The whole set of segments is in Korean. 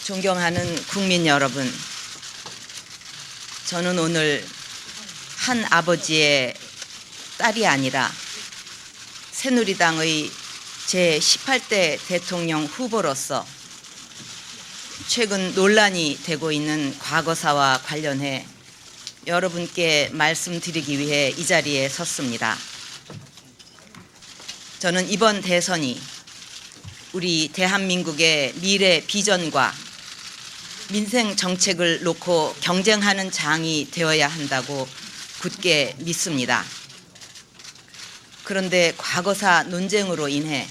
존경하는 국민 여러분, 저는 오늘 한 아버지의 딸이 아니라 새누리당의 제18대 대통령 후보로서 최근 논란이 되고 있는 과거사와 관련해 여러분께 말씀드리기 위해 이 자리에 섰습니다. 저는 이번 대선이 우리 대한민국의 미래 비전과 민생 정책을 놓고 경쟁하는 장이 되어야 한다고 굳게 믿습니다. 그런데 과거사 논쟁으로 인해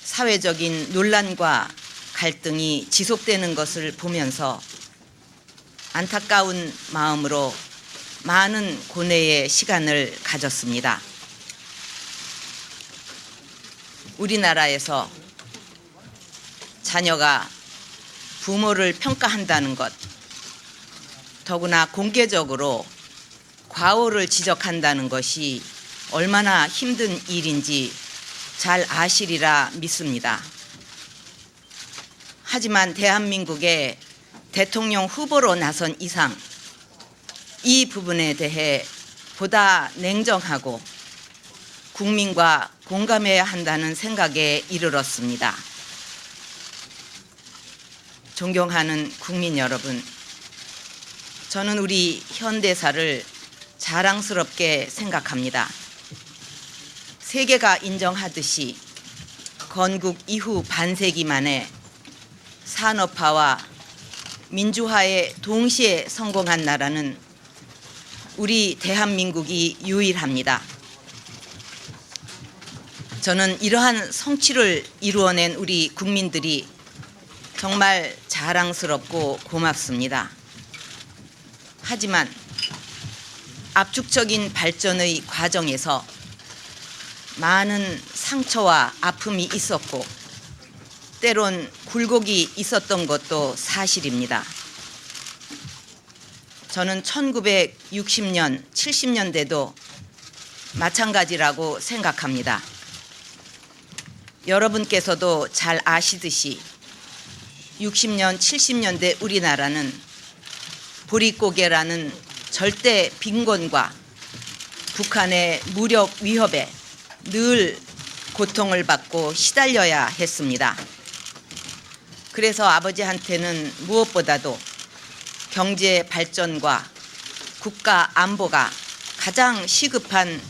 사회적인 논란과 갈등이 지속되는 것을 보면서 안타까운 마음으로 많은 고뇌의 시간을 가졌습니다. 우리나라에서 자녀가 부모를 평가한다는 것, 더구나 공개적으로 과오를 지적한다는 것이 얼마나 힘든 일인지 잘 아시리라 믿습니다. 하지만 대한민국의 대통령 후보로 나선 이상 이 부분에 대해 보다 냉정하고 국민과 공감해야 한다는 생각에 이르렀습니다. 존경하는 국민 여러분, 저는 우리 현대사를 자랑스럽게 생각합니다. 세계가 인정하듯이 건국 이후 반세기 만에 산업화와 민주화에 동시에 성공한 나라는 우리 대한민국이 유일합니다. 저는 이러한 성취를 이루어낸 우리 국민들이 정말 자랑스럽고 고맙습니다. 하지만 압축적인 발전의 과정에서 많은 상처와 아픔이 있었고 때론 굴곡이 있었던 것도 사실입니다. 저는 1960년, 70년대도 마찬가지라고 생각합니다. 여러분께서도 잘 아시듯이 60년, 70년대 우리나라는 보릿고개라는 절대 빈곤과 북한의 무력 위협에 늘 고통을 받고 시달려야 했습니다. 그래서 아버지한테는 무엇보다도 경제 발전과 국가 안보가 가장 시급한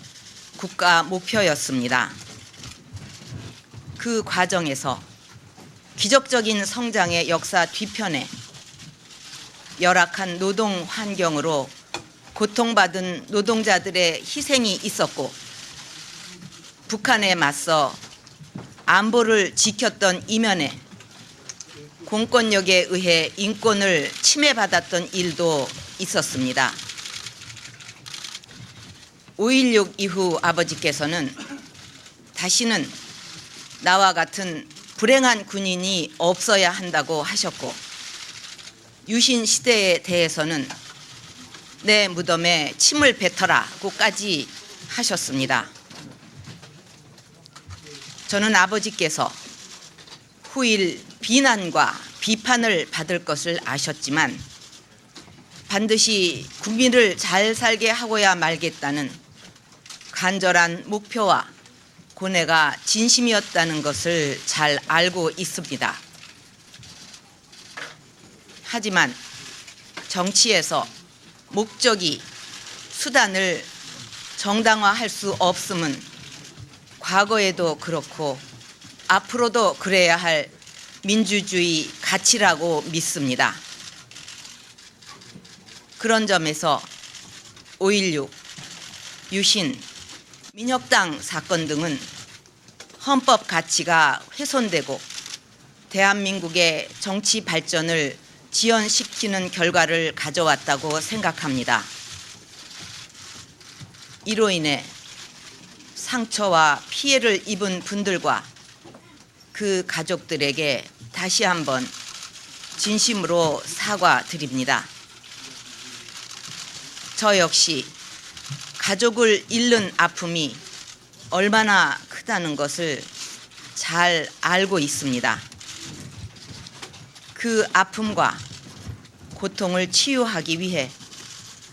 국가 목표였습니다. 그 과정에서 기적적인 성장의 역사 뒤편에 열악한 노동 환경으로 고통받은 노동자들의 희생이 있었고 북한에 맞서 안보를 지켰던 이면에 공권력에 의해 인권을 침해받았던 일도 있었습니다. 5.16 이후 아버지께서는 다시는 나와 같은 불행한 군인이 없어야 한다고 하셨고 유신 시대에 대해서는 내 무덤에 침을 뱉어라고까지 하셨습니다. 저는 아버지께서 후일 비난과 비판을 받을 것을 아셨지만 반드시 국민을 잘 살게 하고야 말겠다는 간절한 목표와 고뇌가 진심이었다는 것을 잘 알고 있습니다. 하지만 정치에서 목적이 수단을 정당화할 수 없음은 과거에도 그렇고 앞으로도 그래야 할 민주주의 가치라고 믿습니다. 그런 점에서 5.16, 유신, 민혁당 사건 등은 헌법 가치가 훼손되고 대한민국의 정치 발전을 지연시키는 결과를 가져왔다고 생각합니다. 이로 인해 상처와 피해를 입은 분들과 그 가족들에게 다시 한번 진심으로 사과드립니다. 저 역시 가족을 잃는 아픔이 얼마나 크다는 것을 잘 알고 있습니다. 그 아픔과 고통을 치유하기 위해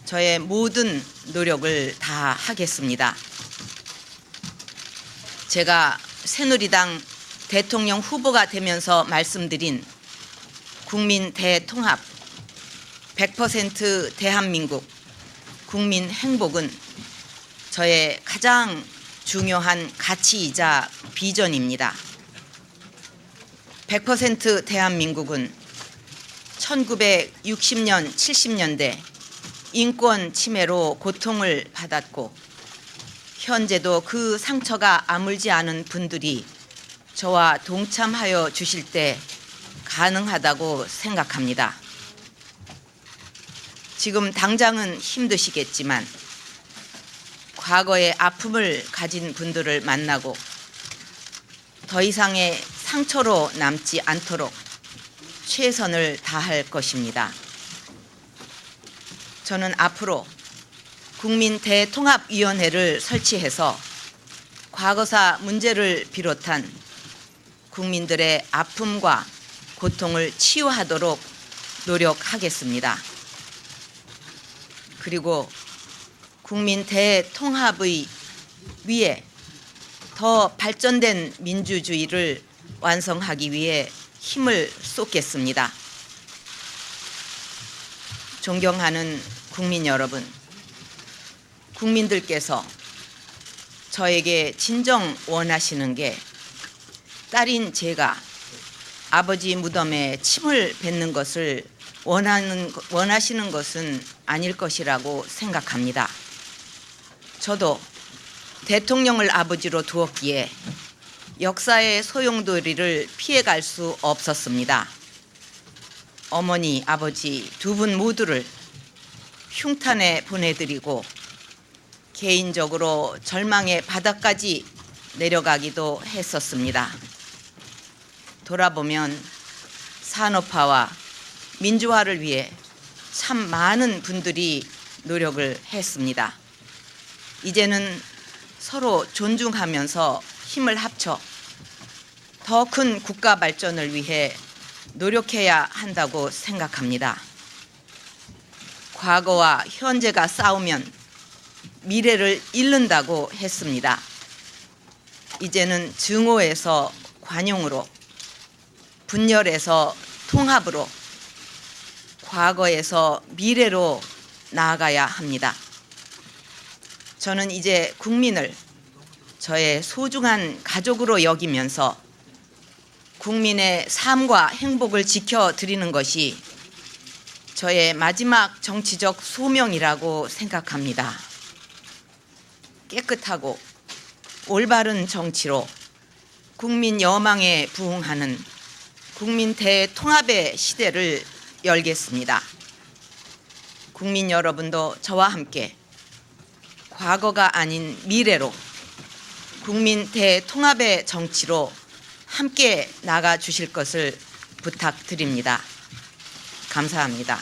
저의 모든 노력을 다하겠습니다. 제가 새누리당 대통령 후보가 되면서 말씀드린 국민 대통합 100% 대한민국 국민 행복은 저의 가장 중요한 가치이자 비전입니다. 100% 대한민국은 1960년, 70년대 인권 침해로 고통을 받았고 현재도 그 상처가 아물지 않은 분들이 저와 동참하여 주실 때 가능하다고 생각합니다. 지금 당장은 힘드시겠지만 과거의 아픔을 가진 분들을 만나고 더 이상의 상처로 남지 않도록 최선을 다할 것입니다. 저는 앞으로 국민 대통합위원회를 설치해서 과거사 문제를 비롯한 국민들의 아픔과 고통을 치유하도록 노력하겠습니다. 그리고 국민 대통합의 위에 더 발전된 민주주의를 완성하기 위해 힘을 쏟겠습니다. 존경하는 국민 여러분, 국민들께서 저에게 진정 원하시는 게 딸인 제가 아버지 무덤에 침을 뱉는 것을 원하시는 것은 아닐 것이라고 생각합니다. 저도 대통령을 아버지로 두었기에 역사의 소용돌이를 피해갈 수 없었습니다. 어머니, 아버지 두 분 모두를 흉탄에 보내드리고 개인적으로 절망의 바닥까지 내려가기도 했었습니다. 돌아보면 산업화와 민주화를 위해 참 많은 분들이 노력을 했습니다. 이제는 서로 존중하면서 힘을 합쳐 더 큰 국가 발전을 위해 노력해야 한다고 생각합니다. 과거와 현재가 싸우면 미래를 잃는다고 했습니다. 이제는 증오에서 관용으로, 분열에서 통합으로, 과거에서 미래로 나아가야 합니다. 저는 이제 국민을 저의 소중한 가족으로 여기면서 국민의 삶과 행복을 지켜드리는 것이 저의 마지막 정치적 소명이라고 생각합니다. 깨끗하고 올바른 정치로 국민 여망에 부응하는 국민 대통합의 시대를 열겠습니다. 국민 여러분도 저와 함께 과거가 아닌 미래로 국민 대통합의 정치로 함께 나가 주실 것을 부탁드립니다. 감사합니다.